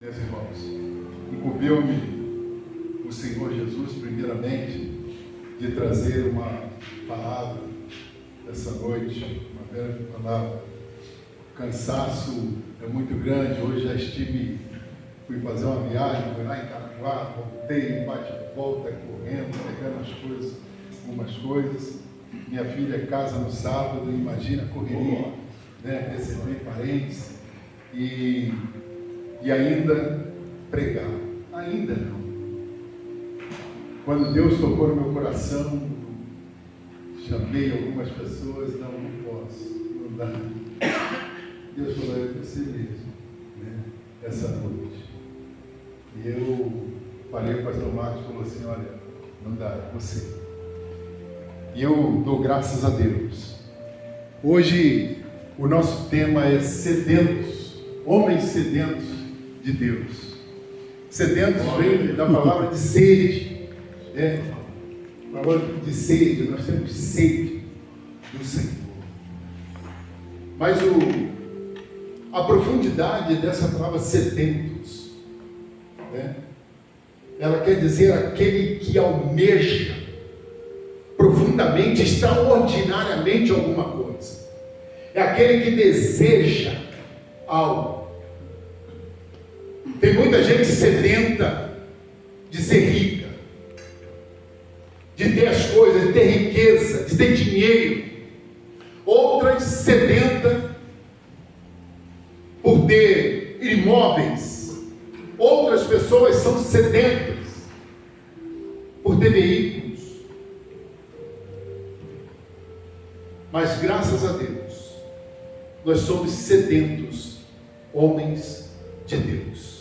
Meus irmãos, incumbiu-me o Senhor Jesus, primeiramente, de trazer uma palavra essa noite, uma breve palavra. O cansaço é muito grande. Hoje já fui fazer uma viagem, fui lá em Caraguá, voltei, bate e volta, correndo, pegando algumas coisas. Minha filha casa no sábado, imagina a correria, né? Receber parentes e ainda pregar. Ainda não. Quando Deus tocou no meu coração, chamei algumas pessoas, não posso, não dá. Deus falou, é você mesmo, né? Essa noite. E eu falei com o pastor Marcos, falou assim, olha, não dá, é você. E eu dou graças a Deus. Hoje o nosso tema é sedentos, homens sedentos de Deus. Sedentos vem da palavra de sede. A palavra de sede, nós temos sede do Senhor. Mas a profundidade dessa palavra sedentos, ela quer dizer aquele que almeja profundamente, extraordinariamente alguma coisa. É aquele que deseja algo. Tem muita gente sedenta de ser rica, de ter as coisas, de ter riqueza, de ter dinheiro. Outras sedenta por ter imóveis. Outras pessoas são sedentas por ter veículos. Mas graças a Deus, nós somos sedentos, homens de Deus.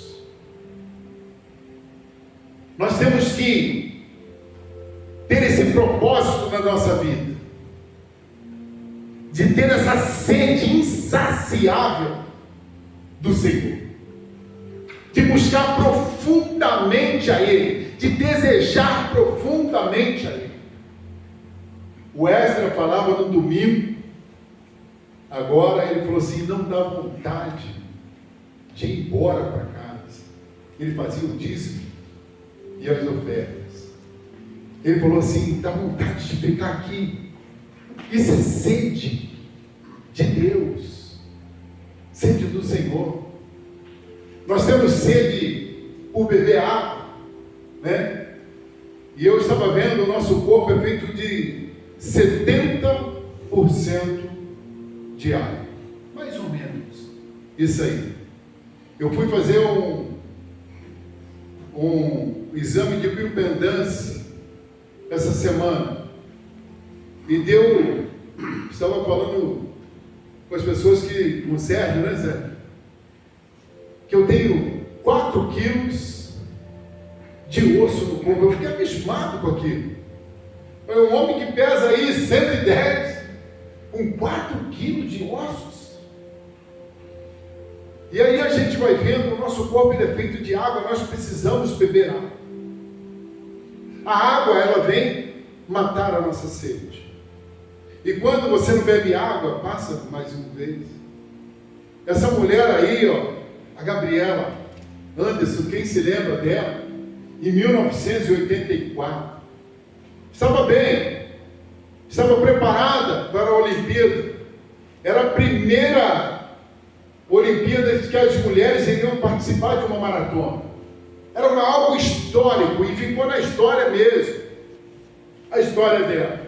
Nós temos que ter esse propósito na nossa vida, de ter essa sede insaciável do Senhor, de buscar profundamente a Ele, de desejar profundamente a Ele. O Ezra falava no domingo, agora ele falou assim, não dá vontade de ir embora para casa. Ele fazia o dízimo e as ofertas. Ele falou assim, dá vontade de ficar aqui. Isso é sede de Deus, sede do Senhor. Nós temos sede por beber água, né? E eu estava vendo, o nosso corpo é feito de 70% de água, mais ou menos, isso aí. Eu fui fazer um exame de biopendância essa semana, e estava falando com as pessoas com o Sérgio, né, Sérgio? Que eu tenho 4 quilos de osso no corpo. Eu fiquei abismado com aquilo. Um homem que pesa aí 110, com 4 quilos de ossos. E aí a gente vai vendo, o nosso corpo ele é feito de água, nós precisamos beber água. A água, ela vem matar a nossa sede. E quando você não bebe água, passa mais uma vez. Essa mulher aí, a Gabriela Anderson, quem se lembra dela? Em 1984. Estava bem, estava preparada para a Olimpíada. Era a primeira Olimpíada que as mulheres iriam participar de uma maratona. Era algo histórico e ficou na história mesmo, a história dela.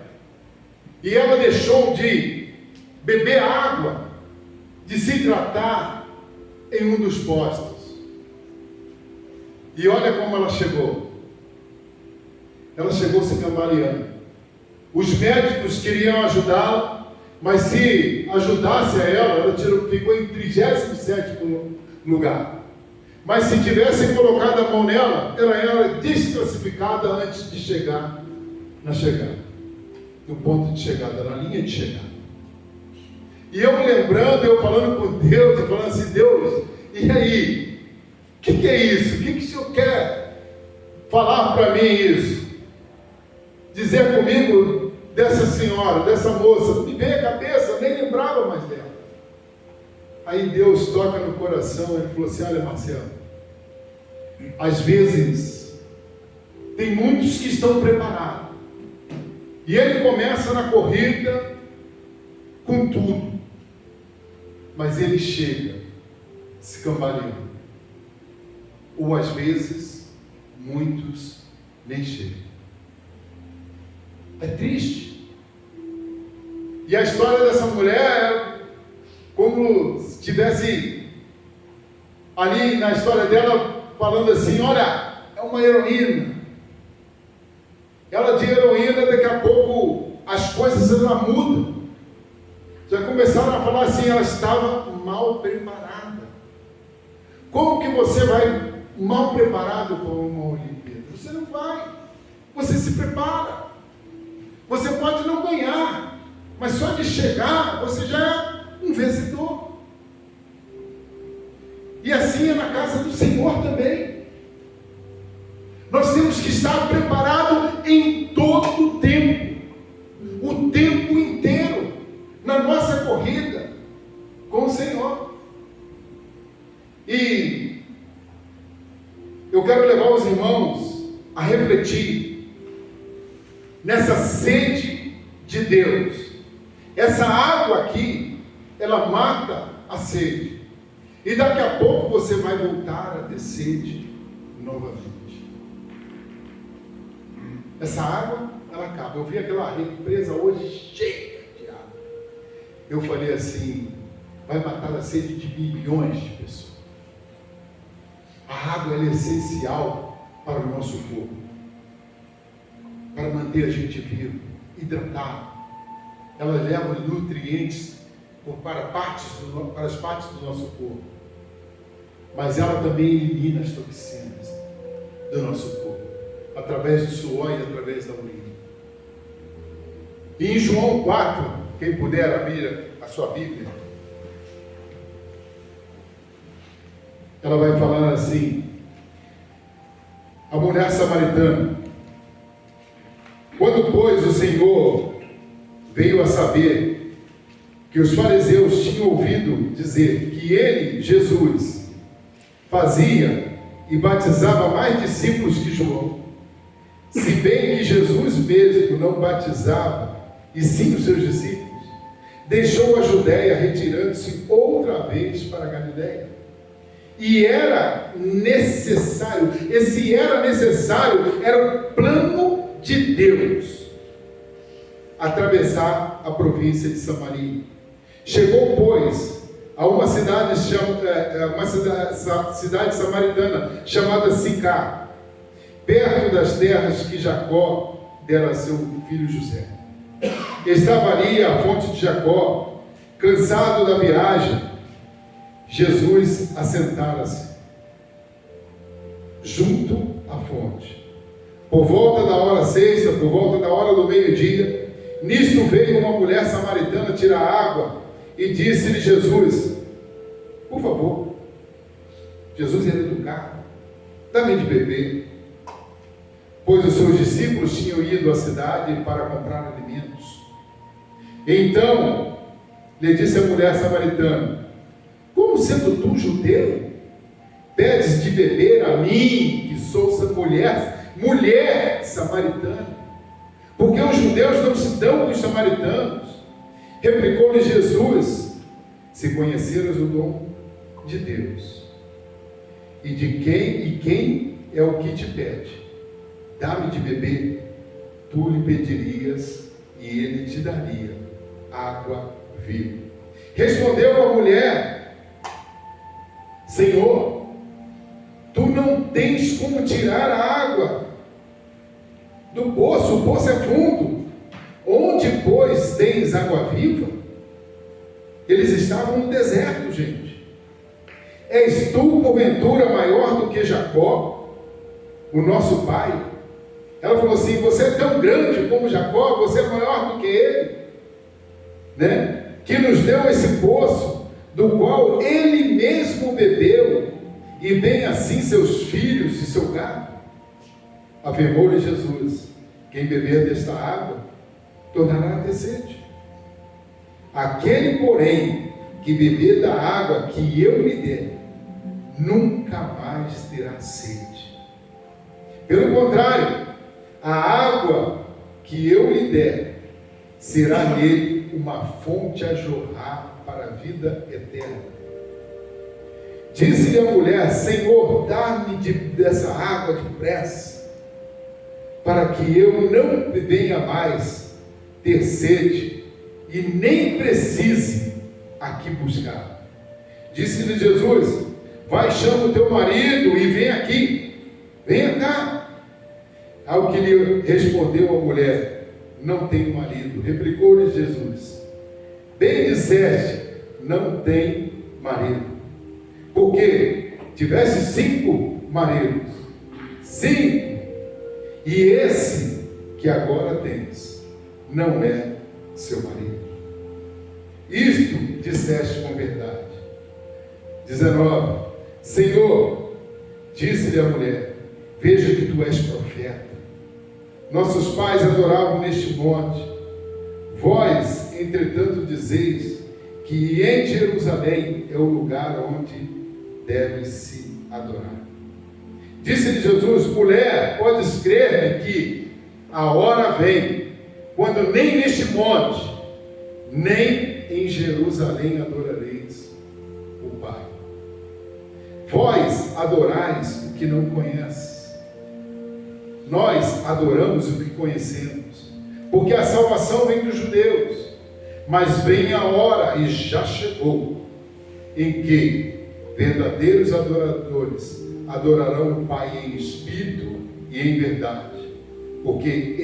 E ela deixou de beber água, de se hidratar em um dos postos. E olha como ela chegou. Ela chegou se cambaleando. Os médicos queriam ajudá-la, mas se ajudasse a ela ficou em 37º lugar. Mas se tivessem colocado a mão nela, ela era desclassificada antes de chegar na chegada, no ponto de chegada, na linha de chegada. E eu me lembrando, eu falando com Deus, eu falando assim, Deus, e aí? O que é isso? O que o Senhor quer falar para mim isso? Dizer comigo dessa senhora, dessa moça, me veio a cabeça, eu nem lembrava mais dela. Aí Deus toca no coração, ele falou assim, olha Marcelo, às vezes, tem muitos que estão preparados. E ele começa na corrida com tudo. Mas ele chega se cambaleando. Ou às vezes, muitos nem chegam. É triste. E a história dessa mulher, como se tivesse ali na história dela, falando assim, olha, é uma heroína. Ela de heroína, daqui a pouco as coisas já mudam. Já começaram a falar assim, ela estava mal preparada. Como que você vai mal preparado para uma Olimpíada? Você não vai. Você se prepara. Você pode não ganhar, mas só de chegar, você já é um vencedor. E assim é na casa do Senhor também. Nós temos que estar preparados em todo o tempo inteiro, na nossa corrida com o Senhor. E eu quero levar os irmãos a refletir nessa sede de Deus. Essa água aqui, ela mata a sede. E daqui a pouco você vai voltar a ter sede novamente. Essa água, ela acaba. Eu vi aquela represa hoje cheia de água. Eu falei assim, vai matar a sede de milhões de pessoas. A água ela é essencial para o nosso corpo, para manter a gente vivo, hidratado. Ela leva os nutrientes para as partes do nosso corpo. Mas ela também elimina as toxinas do nosso corpo, através do suor e através da urina. E em João 4, quem puder abrir a sua Bíblia, ela vai falar assim, a mulher samaritana. Quando, pois, o Senhor veio a saber que os fariseus tinham ouvido dizer que ele, Jesus, fazia e batizava mais discípulos que João, se bem que Jesus mesmo não batizava, e sim os seus discípulos, deixou a Judéia, retirando-se outra vez para a Galiléia. E era necessário, esse era necessário, era o plano de Deus, atravessar a província de Samaria. Chegou, pois, a uma cidade samaritana, chamada Sicar, perto das terras que Jacó dera a seu filho José. Estava ali a fonte de Jacó, cansado da viagem. Jesus assentara-se junto à fonte. Por volta da hora sexta, por volta da hora do meio-dia, nisto veio uma mulher samaritana tirar água e disse-lhe Jesus, por favor, Jesus era educado, dá-me de beber, pois os seus discípulos tinham ido à cidade para comprar alimentos. Então lhe disse a mulher samaritana, como sendo tu judeu, pedes de beber a mim, que sou essa mulher samaritana? Porque os judeus não se dão com os samaritanos. Replicou-lhe Jesus, se conheceras o dom de Deus, e quem é o que te pede, dá-me de beber, tu lhe pedirias, e ele te daria água viva. Respondeu a mulher, Senhor, tu não tens como tirar a água do poço, o poço é fundo. Onde, pois, tens água viva? Eles estavam no deserto, gente. És tu, porventura, maior do que Jacó, o nosso pai? Ela falou assim, você é tão grande como Jacó, você é maior do que ele, né? Que nos deu esse poço, do qual ele mesmo bebeu, e bem assim seus filhos e seu gado. Afirmou-lhe Jesus, quem beber desta água, tornará a ter sede. Aquele, porém, que beber da água que eu lhe der, nunca mais terá sede. Pelo contrário, a água que eu lhe der será nele uma fonte a jorrar para a vida eterna. Disse-lhe a mulher: Senhor, dá-me dessa água depressa, para que eu não venha mais ter sede e nem precise aqui buscar. Disse-lhe Jesus: vai, chama o teu marido e vem aqui, venha cá. Ao que lhe respondeu a mulher: não tenho marido. Replicou-lhe Jesus: bem disseste, não tem marido. Porque tivesse 5 maridos, 5, e esse que agora tens não é seu marido. Isto disseste com verdade. 19. Senhor, disse-lhe a mulher: veja que tu és profeta. Nossos pais adoravam neste monte. Vós, entretanto, dizeis que em Jerusalém é o lugar onde deve se adorar. Disse-lhe Jesus: mulher, podes crer-me que a hora vem, quando nem neste monte, nem em Jerusalém adorareis o Pai. Vós adorais o que não conheces. Nós adoramos o que conhecemos, porque a salvação vem dos judeus. Mas vem a hora, e já chegou, em que verdadeiros adoradores adorarão o Pai em espírito e em verdade, porque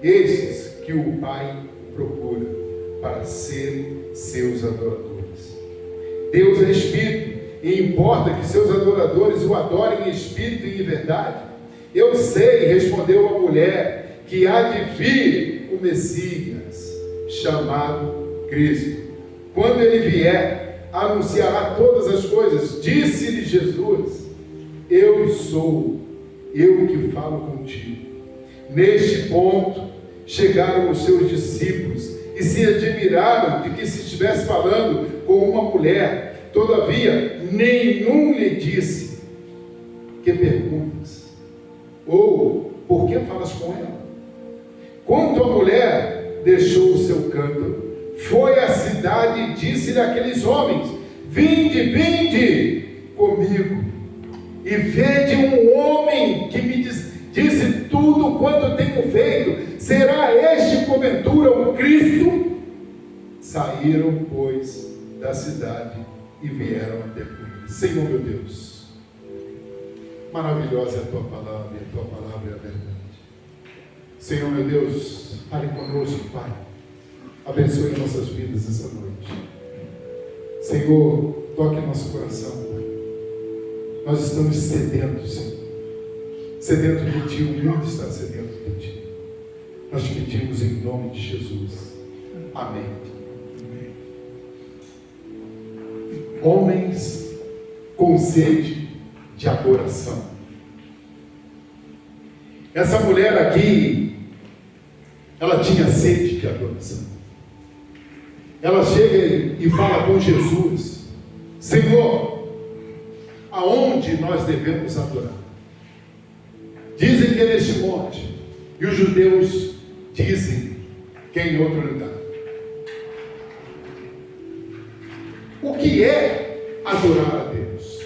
estes que o Pai procura para serem seus adoradores. Deus é espírito, e importa que seus adoradores o adorem em espírito e em verdade. Eu sei, respondeu a mulher, que há de vir o Messias, chamado Cristo. Quando ele vier, anunciará todas as coisas. Disse-lhe Jesus: eu sou, eu que falo contigo. Neste ponto, chegaram os seus discípulos e se admiraram de que se estivesse falando com uma mulher. Todavia, nenhum lhe disse: que perguntas? Ou, por que falas com ela? Quanto a mulher, deixou o seu cântaro, foi à cidade e disse-lhe àqueles homens: vinde, vinde comigo, e vede um homem que me disse tudo quanto tenho feito. Será este, porventura, o Cristo? Saíram, pois, da cidade e vieram até por ele. Senhor meu Deus, maravilhosa é a tua palavra, e a tua palavra é a verdade. Senhor meu Deus, fale conosco, Pai. Abençoe nossas vidas essa noite. Senhor, toque nosso coração, Pai. Nós estamos sedentos, Senhor. Sedento de Ti, o mundo está sedento de Ti. Nós te pedimos em nome de Jesus. Amém. Homens com sede de adoração. Essa mulher aqui, ela tinha sede de adoração. Ela chega e fala com Jesus: Senhor, aonde nós devemos adorar? Dizem que é neste monte, e os judeus dizem que é em outro lugar. O que é adorar a Deus?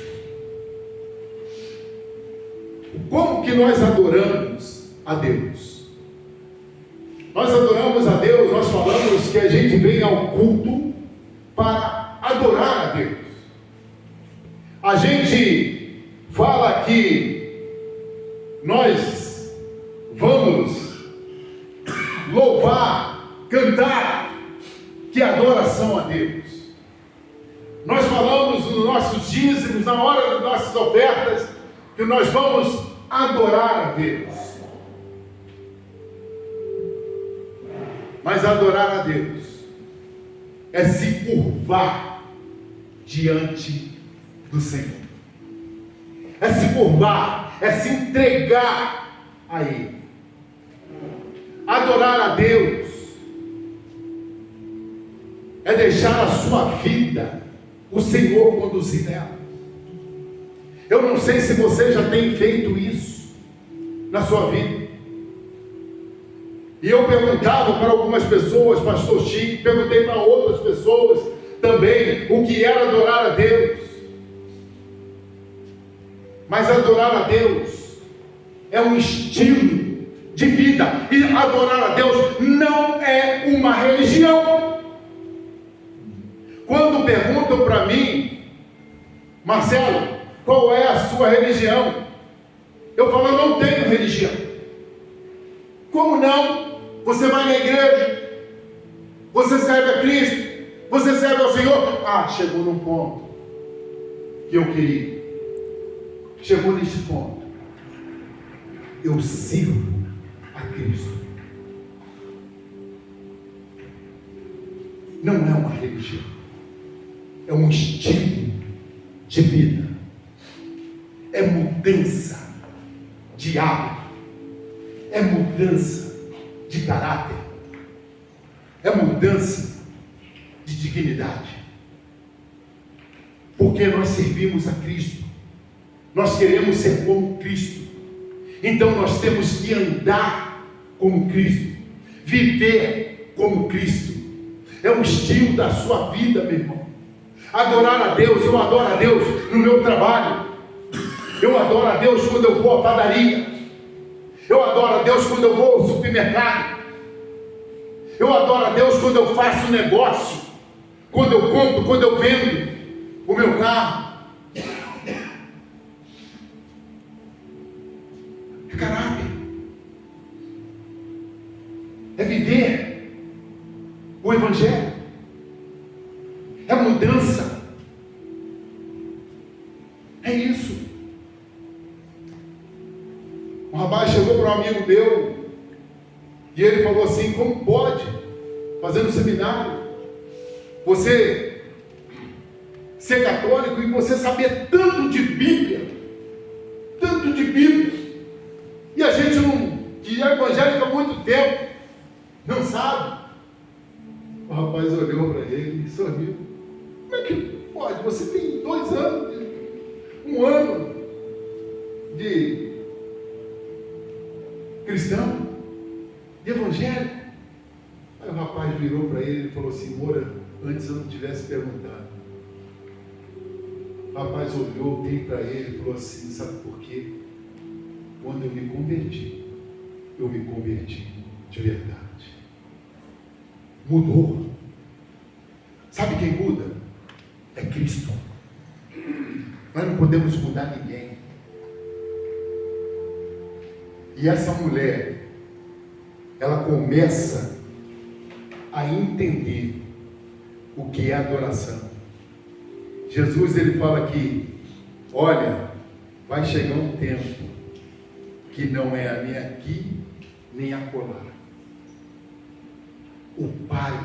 Como que nós adoramos a Deus? Nós adoramos a Deus, nós falamos que a gente vem ao culto para adorar a Deus. A gente fala que nós vamos louvar, cantar, que adoração a Deus. Nós falamos nos nossos dízimos, na hora das nossas ofertas, que nós vamos adorar a Deus. Mas adorar a Deus é se curvar diante do Senhor. É se curvar, é se entregar a Ele. Adorar a Deus é deixar a sua vida o Senhor conduzir nela. Eu não sei se você já tem feito isso na sua vida. E eu perguntava para algumas pessoas, pastor Chico, perguntei para outras pessoas também o que era adorar a Deus. Mas adorar a Deus é um estilo de vida. E adorar a Deus não é uma religião. Quando perguntam para mim, Marcelo, qual é a sua religião? Eu falo, eu não tenho religião. Como não? Você vai na igreja, você serve a Cristo, você serve ao Senhor. Ah, chegou num ponto que eu queria. Chegou neste ponto. Eu sirvo a Cristo. Não é uma religião. É um estilo de vida. É mudança de hábito. É mudança de caráter. É mudança de dignidade. Porque nós servimos a Cristo. Nós queremos ser como Cristo. Então nós temos que andar como Cristo. Viver como Cristo. É um estilo da sua vida, meu irmão. Adorar a Deus, eu adoro a Deus no meu trabalho. Eu adoro a Deus quando eu vou à padaria. Eu adoro a Deus quando eu vou ao supermercado. Eu adoro a Deus quando eu faço negócio. Quando eu compro, quando eu vendo o meu carro. É caráter. É viver o Evangelho. É mudança. É isso. Um rapaz chegou para um amigo meu e ele falou assim: como pode, fazendo seminário, você ser católico e você saber tanto de Bíblia, e a gente não, que é evangélico há muito tempo, não sabe? O rapaz olhou para ele e sorriu. Como é que pode? Você tem 2 anos, 1 ano de cristão, de evangélico. Aí o rapaz virou para ele e falou assim: Moura, antes eu não tivesse perguntado. O rapaz olhou bem para ele e falou assim: sabe por quê? Quando eu me converti de verdade. Mudou. Sabe quem muda? É Cristo. Nós não podemos mudar ninguém. E essa mulher, ela começa a entender o que é adoração. Jesus, ele fala aqui: olha, vai chegar um tempo que não é nem aqui, nem acolá. O Pai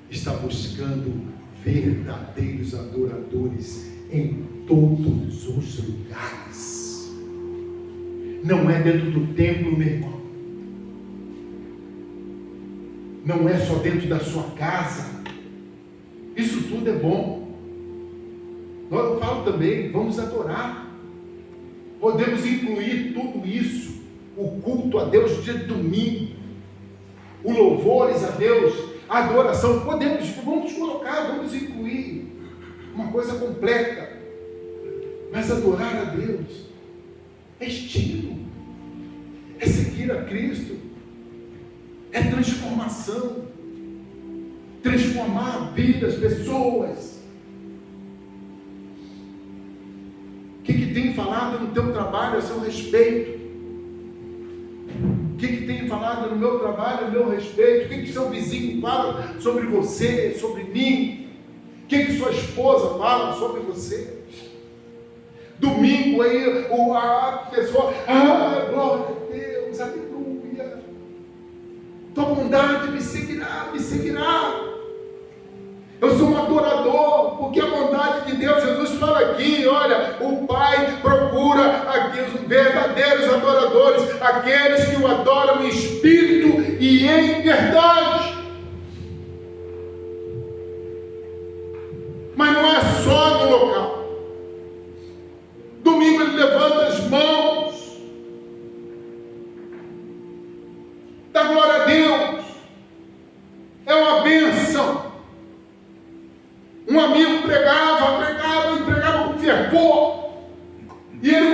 está buscando verdadeiros adoradores em todos os lugares. Não é dentro do templo, meu irmão. Não é só dentro da sua casa. Isso tudo é bom. Eu falo também, vamos adorar. Podemos incluir tudo isso. O culto a Deus dia de domingo. O louvores a Deus. A adoração. Vamos colocar, vamos incluir. Uma coisa completa. Mas adorar a Deus é estilo. É seguir a Cristo. É transformação. Transformar a vida das pessoas. O que tem falado no teu trabalho a seu respeito? O que tem falado no meu trabalho a meu respeito? O que seu vizinho fala sobre você, sobre mim? O que sua esposa fala sobre você? Domingo aí, a pessoa, glória a Deus, aleluia. Tua bondade me seguirá, me seguirá. Eu sou um adorador, porque a bondade de Deus, Jesus fala aqui, olha, o Pai procura aqueles verdadeiros adoradores, aqueles que o adoram em espírito e em verdade. Mas não é só no local. Domingo ele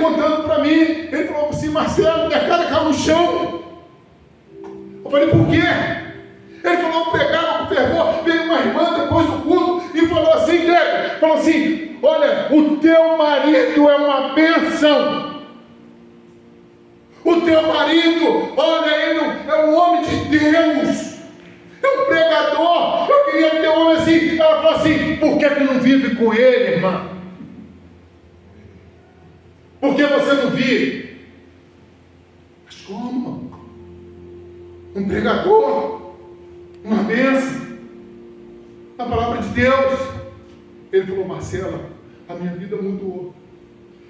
contando para mim, ele falou assim: Marcelo, minha cara caiu no chão. Eu falei: por quê? Ele falou: eu pregava com fervor, veio uma irmã depois do culto e falou assim: Greg, falou assim: olha, o teu marido é uma bênção. O teu marido, olha, ele é um homem de Deus, é um pregador. Eu queria ter um homem assim. Ela falou assim: por que tu não vive com ele, irmã? Por que você não vive? Mas como? Um pregador, uma bênção, a palavra de Deus. Ele falou: Marcela, a minha vida mudou.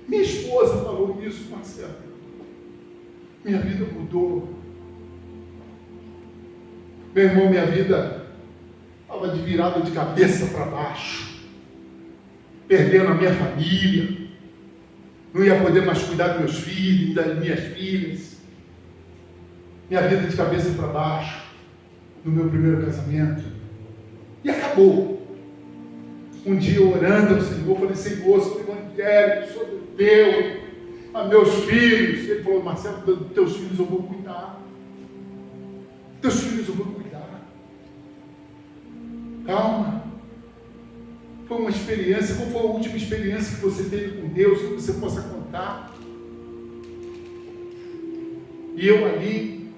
Minha esposa falou isso: Marcela, minha vida mudou. Meu irmão, minha vida estava de virada de cabeça para baixo, perdendo a minha família, não ia poder mais cuidar dos meus filhos, das minhas filhas. Minha vida de cabeça para baixo, no meu primeiro casamento. E acabou. Um dia orando ao Senhor, falei: Senhor, sou evangélico, sou teu, a meus filhos. Ele falou: Marcelo, dos teus filhos eu vou cuidar. Teus filhos eu vou cuidar. Calma. Foi uma experiência. Qual foi a última experiência que você teve com Deus, que você possa contar? E eu ali,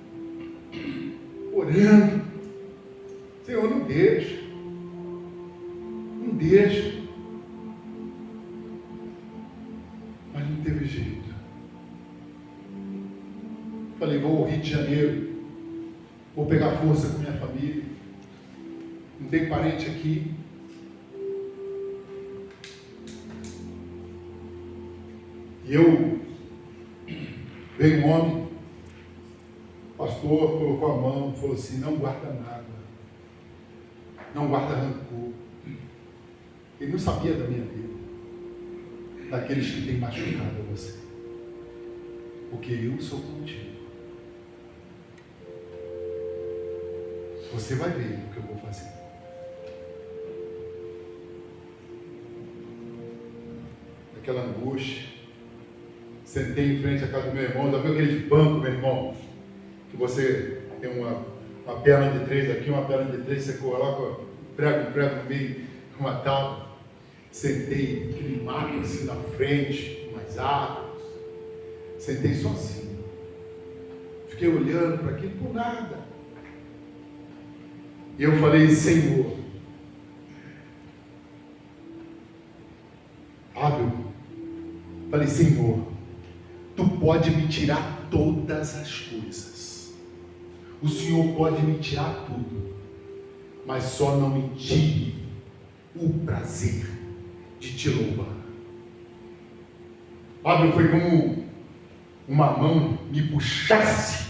orando: Senhor, não deixa. Não deixa. Mas não teve jeito. Falei: vou ao Rio de Janeiro, vou pegar força com minha família. Não tem parente aqui. E veio um homem, o pastor colocou a mão e falou assim: não guarda nada, não guarda rancor. Ele não sabia da minha vida, daqueles que têm machucado você, porque eu sou contigo. Você vai ver o que eu vou fazer. Aquela angústia. Sentei em frente à casa do meu irmão, já viu aquele banco, meu irmão, que você tem uma perna de 3 aqui, uma perna de 3, você coloca um prego no meio, uma tábua. Sentei, aquele mato assim na frente, umas árvores. Sentei sozinho. Fiquei olhando para aquilo por nada. E eu falei: Senhor, falei: Senhor, Tu pode me tirar todas as coisas. O Senhor pode me tirar tudo, mas só não me tire o prazer de Te louvar. Pablo, foi como uma mão me puxasse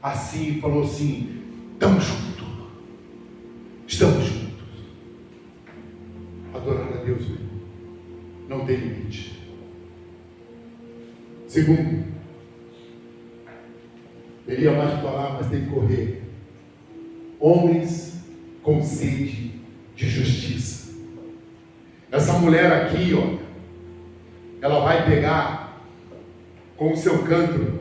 assim e falou assim: estamos juntos. Estamos juntos. Adorar a Deus, meu irmão, não tem limite. Segundo, ele ia mais falar, mas tem que correr. Homens com sede de justiça. Essa mulher aqui, ó, ela vai pegar com o seu cântaro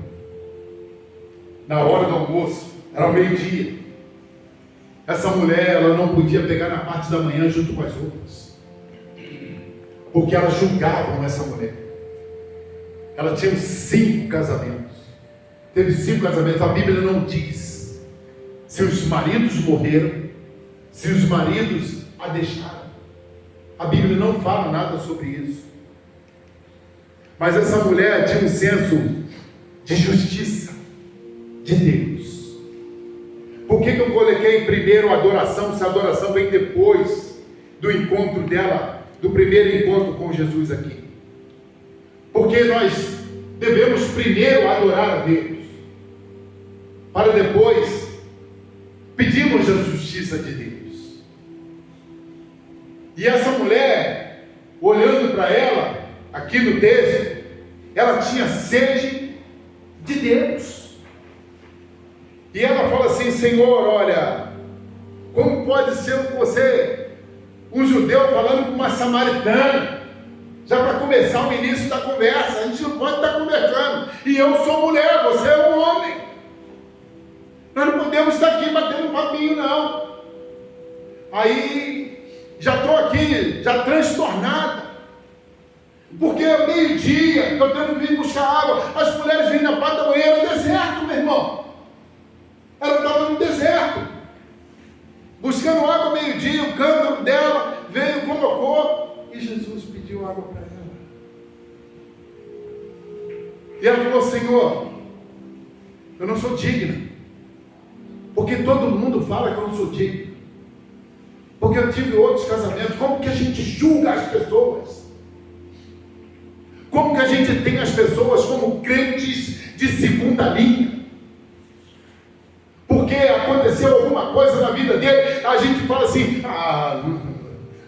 na hora do almoço, era o meio-dia. Essa mulher, ela não podia pegar na parte da manhã junto com as outras, porque elas julgavam essa mulher. Ela tinha 5 casamentos. Teve 5 casamentos. A Bíblia não diz se os maridos morreram, se os maridos a deixaram. A Bíblia não fala nada sobre isso. Mas essa mulher tinha um senso de justiça de Deus. Por que eu coloquei primeiro a adoração, se a adoração vem depois do encontro dela, do primeiro encontro com Jesus aqui? Porque nós devemos primeiro adorar a Deus, para depois pedirmos a justiça de Deus. E essa mulher, olhando para ela, aqui no texto, ela tinha sede de Deus. E ela fala assim: Senhor, olha, como pode ser você, um judeu falando com uma samaritana? Já para começar o início da conversa, a gente não pode estar E eu sou mulher, você é um homem. Nós não podemos estar aqui batendo um papinho, não. Aí, já estou aqui, já transtornada. Porque é meio-dia, estou tendo que vir buscar água. As mulheres vêm na parte da manhã, era deserto, meu irmão. Ela estava no deserto, buscando água meio-dia, o cântaro dela veio, colocou, e Jesus pediu água para ela. E ela falou: Senhor, eu não sou digna, porque todo mundo fala que eu não sou digna, porque eu tive outros casamentos. Como que a gente julga as pessoas? Como que a gente tem as pessoas como crentes de segunda linha? Porque aconteceu alguma coisa na vida dele, a gente fala assim: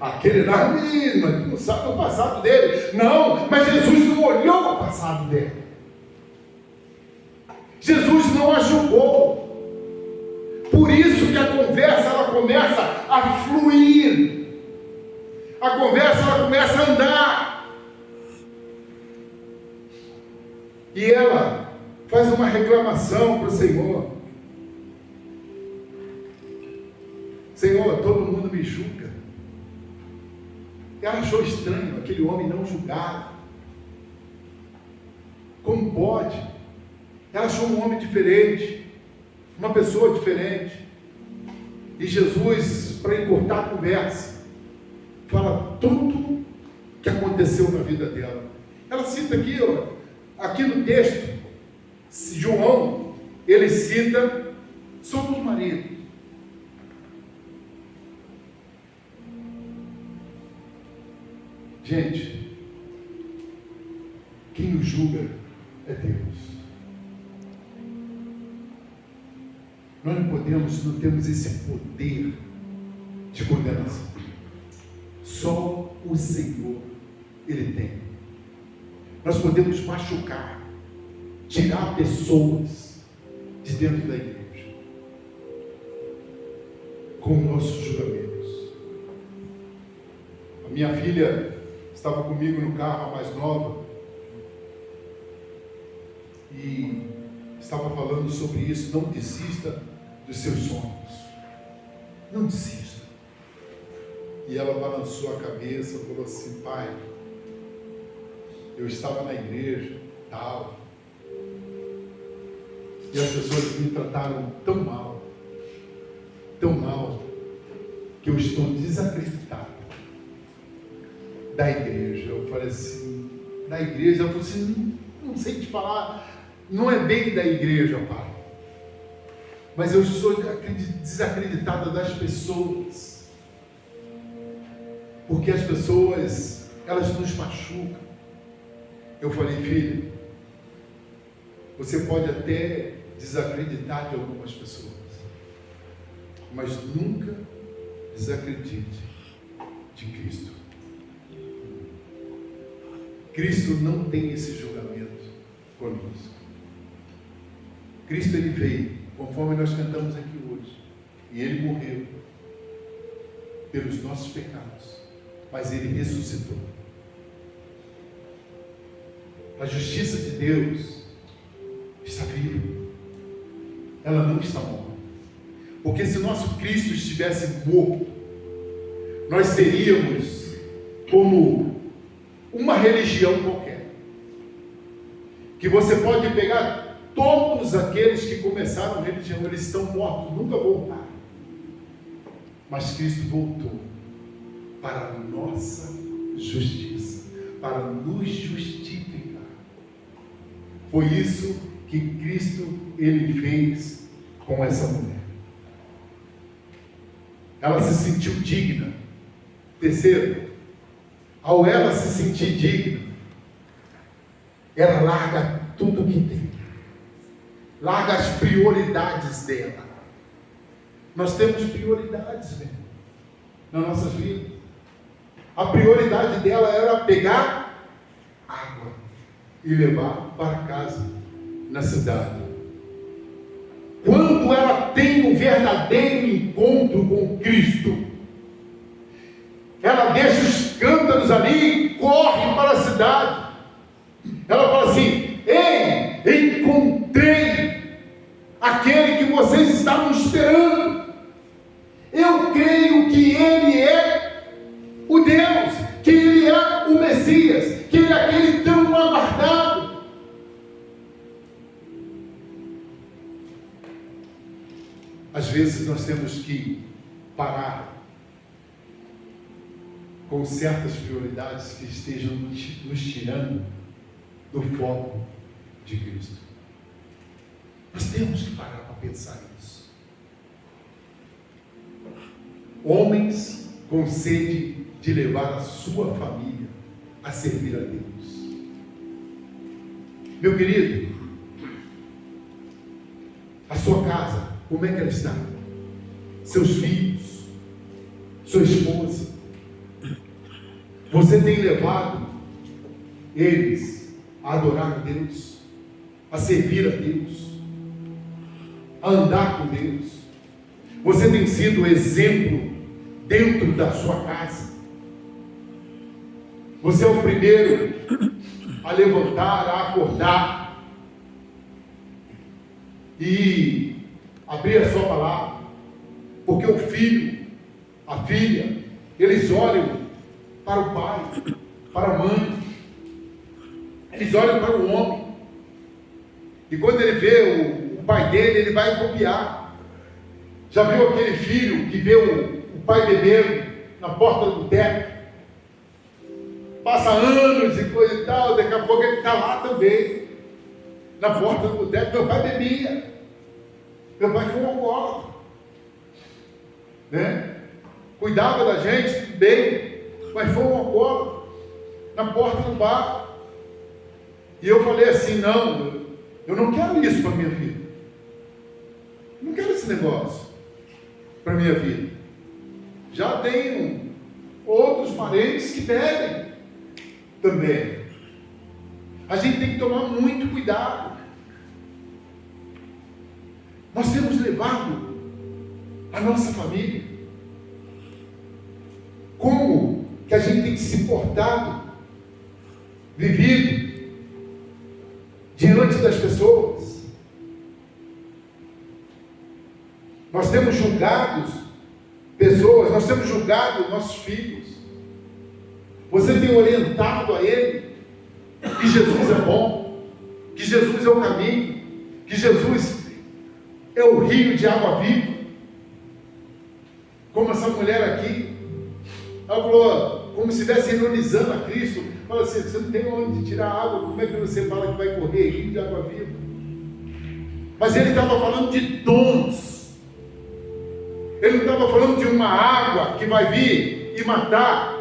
aquele não sabe o passado dele. Não, mas Jesus não olhou o passado dele. Jesus não a julgou. Por isso que a conversa ela começa a fluir. A conversa ela começa a andar. E ela faz uma reclamação para o Senhor: Senhor, todo mundo me julga. Ela achou estranho aquele homem não julgado. Como pode? Ela achou um homem diferente, uma pessoa diferente. E Jesus, para encurtar a conversa, fala tudo que aconteceu na vida dela. Ela cita aqui, aqui no texto, João, ele cita sobre os maridos. Gente, quem nos julga é Deus. Nós não temos esse poder de condenação. Só o Senhor, Ele tem. Nós podemos machucar, tirar pessoas de dentro da igreja com nossos julgamentos. A minha filha estava comigo no carro, a mais nova, e estava falando sobre isso. Não desista dos seus sonhos, não desista. E ela balançou a cabeça e falou assim: pai, eu estava na igreja, tal, e as pessoas me trataram tão mal, que eu estou desacreditado da igreja. Eu falei assim: da igreja? Ela falou assim: não sei te falar, não é bem da igreja, pai, mas eu sou desacreditada das pessoas, porque as pessoas, elas nos machucam. Eu falei: filha, você pode até desacreditar de algumas pessoas, mas nunca desacredite de Cristo. Cristo não tem esse julgamento conosco. Cristo, Ele veio, conforme nós cantamos aqui hoje, e Ele morreu pelos nossos pecados, mas Ele ressuscitou. A justiça de Deus está viva, ela não está morta. Porque se nosso Cristo estivesse morto, nós seríamos como uma religião qualquer, que você pode pegar todos aqueles que começaram a religião, eles estão mortos, nunca voltaram. Mas Cristo voltou para a nossa justiça, para nos justificar. Foi isso que Cristo, Ele fez com essa mulher. Ela se sentiu digna. Terceiro, ao ela se sentir digna, ela larga tudo que tem, larga as prioridades dela. Nós temos prioridades, né, na nossa vida. A prioridade dela era pegar água e levar para casa, na cidade. Quando ela tem um verdadeiro encontro com Cristo, ela deixa os cântaros ali e corre para a cidade. Ela fala assim: ei, às vezes nós temos que parar com certas prioridades que estejam nos tirando do foco de Cristo. Nós temos que parar para pensar nisso. Homens com sede de levar a sua família a servir a Deus. Meu querido, a sua casa, como é que ela está? Seus filhos, sua esposa, você tem levado eles a adorar a Deus, a servir a Deus, a andar com Deus? Você tem sido exemplo dentro da sua casa? Você é o primeiro a levantar, a acordar e abrir a sua palavra, porque o filho, a filha, eles olham para o pai, para a mãe, eles olham para o homem, e quando ele vê o pai dele, ele vai copiar. Já viu aquele filho que vê o pai bebendo na porta do boteco? Passa anos e coisa e tal, daqui a pouco ele está lá também, na porta do boteco. Meu pai bebia, meu pai foi um alcoólatra, né? Cuidava da gente, tudo bem, mas foi um alcoólatra, na porta do bar. E eu falei assim, não, eu não quero isso para a minha vida, eu não quero esse negócio para a minha vida. Já tenho outros parentes que bebem também. A gente tem que tomar muito cuidado. Nós temos levado a nossa família. Como que a gente tem se portado, vivido diante das pessoas? Nós temos julgado pessoas, nós temos julgado nossos filhos. Você tem orientado a ele que Jesus é bom, que Jesus é o caminho, que Jesus é o rio de água viva? Como essa mulher aqui, ela falou, como se estivesse ironizando a Cristo. Fala assim, você não tem onde tirar água, como é que você fala que vai correr rio de água viva? Mas ele estava falando de dons. Ele não estava falando de uma água que vai vir e matar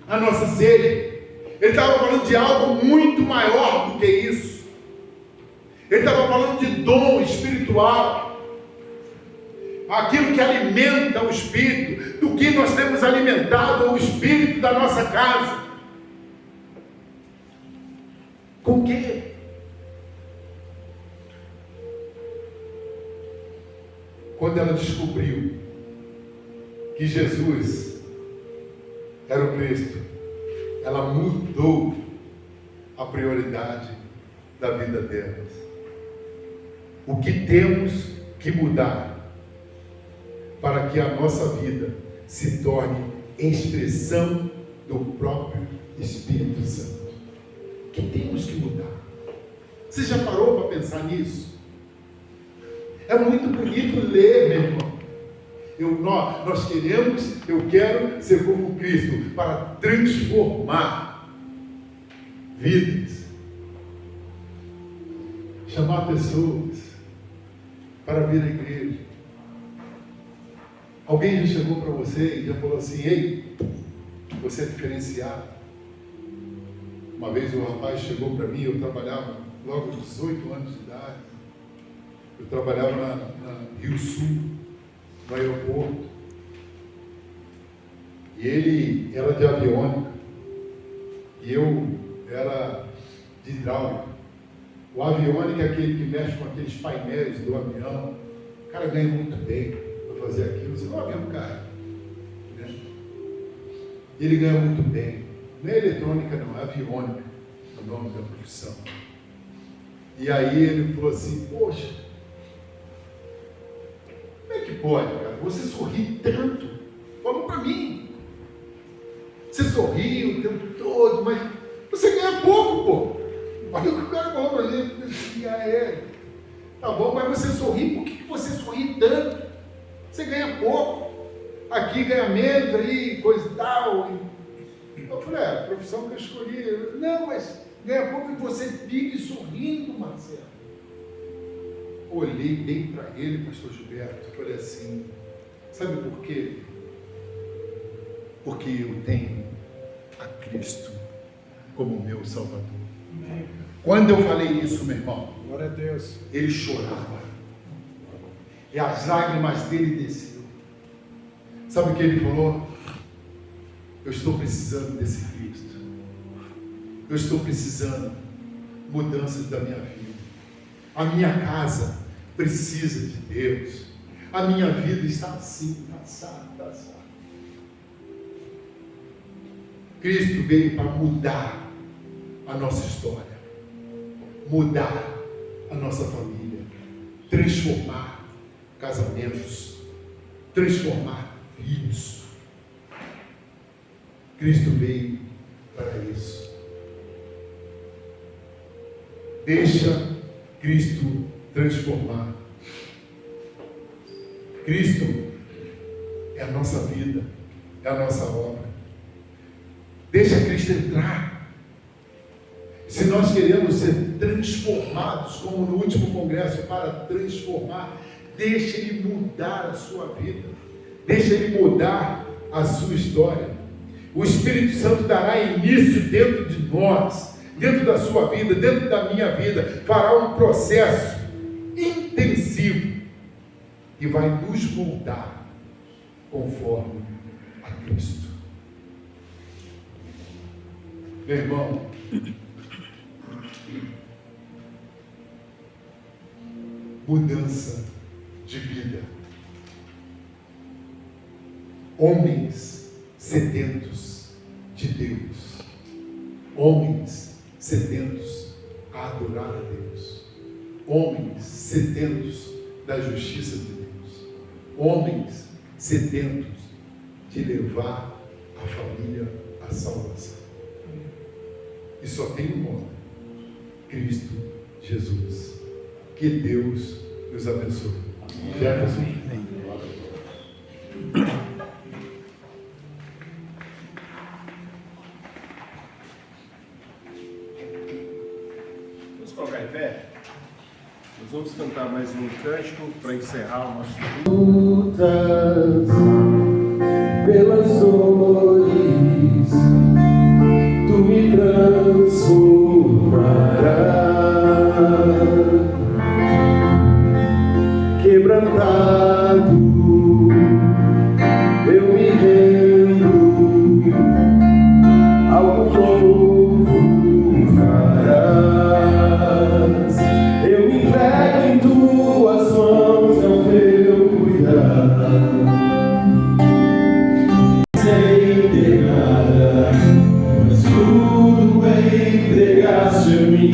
a nossa sede. Ele estava falando de algo muito maior do que isso. Ele estava falando de dom espiritual, aquilo que alimenta o espírito, do que nós temos alimentado o espírito da nossa casa. Com o quê? Quando ela descobriu que Jesus era o Cristo, ela mudou a prioridade da vida delas. O que temos que mudar para que a nossa vida se torne expressão do próprio Espírito Santo? O que temos que mudar? Você já parou para pensar nisso? É muito bonito ler, meu irmão. Nós queremos, eu quero ser como Cristo, para transformar vidas, chamar pessoas para vir à igreja. Alguém já chegou para você e já falou assim, ei, você é diferenciado. Uma vez um rapaz chegou para mim, eu trabalhava logo aos 18 anos de idade, eu trabalhava na Rio Sul, no aeroporto, e ele era de aviônica, e eu era de hidráulica. O aviônica é aquele que mexe com aqueles painéis do avião. O cara ganha muito bem para fazer aquilo, você não é um cara, né? Ele ganha muito bem. Não é eletrônica não, é aviônica, é o nome da profissão. E aí ele falou assim, poxa, como é que pode, cara? Você sorri tanto. Falou para mim. Você sorri o tempo todo, mas você ganha pouco, pô. Olha o que o cara falou para mim. Tá bom, mas você sorri, por que você sorri tanto? Você ganha pouco, aqui ganha menos, aí coisa e tal. Eu falei, a profissão que eu escolhi. Não, mas ganha pouco e você vive sorrindo, Marcelo. Olhei bem para ele, pastor Gilberto, falei assim, sabe por quê? Porque eu tenho a Cristo como meu Salvador. Amém. Quando eu falei isso, meu irmão, glória a Deus, ele chorava. E as lágrimas dele desceram. Sabe o que ele falou? Eu estou precisando desse Cristo. Eu estou precisando mudanças da minha vida. A minha casa precisa de Deus. A minha vida está assim, assado. Cristo veio para mudar a nossa história, mudar a nossa família, transformar casamentos, transformar filhos. Cristo veio para isso. Deixa Cristo transformar. Cristo é a nossa vida, é a nossa obra. Deixa Cristo entrar. Se nós queremos ser transformados, como no último congresso, para transformar, deixa Ele mudar a sua vida, deixa Ele mudar a sua história. O Espírito Santo dará início dentro de nós, dentro da sua vida, dentro da minha vida, fará um processo intensivo e vai nos moldar conforme a Cristo. Meu irmão, mudança de vida. Homens sedentos de Deus. Homens sedentos a adorar a Deus. Homens sedentos da justiça de Deus. Homens sedentos de levar a família à salvação. E só tem um nome: Cristo Jesus. Que Deus nos abençoe. Jefferson. Vamos colocar em pé? Nós vamos cantar mais um cântico para encerrar o nosso culto. Pelas dores, tu me transformarás. Quebrantado, eu me rendo, algo novo farás. Eu me entrego em tuas mãos, é o teu cuidado. Sem ter nada, mas tudo entregaste a mim.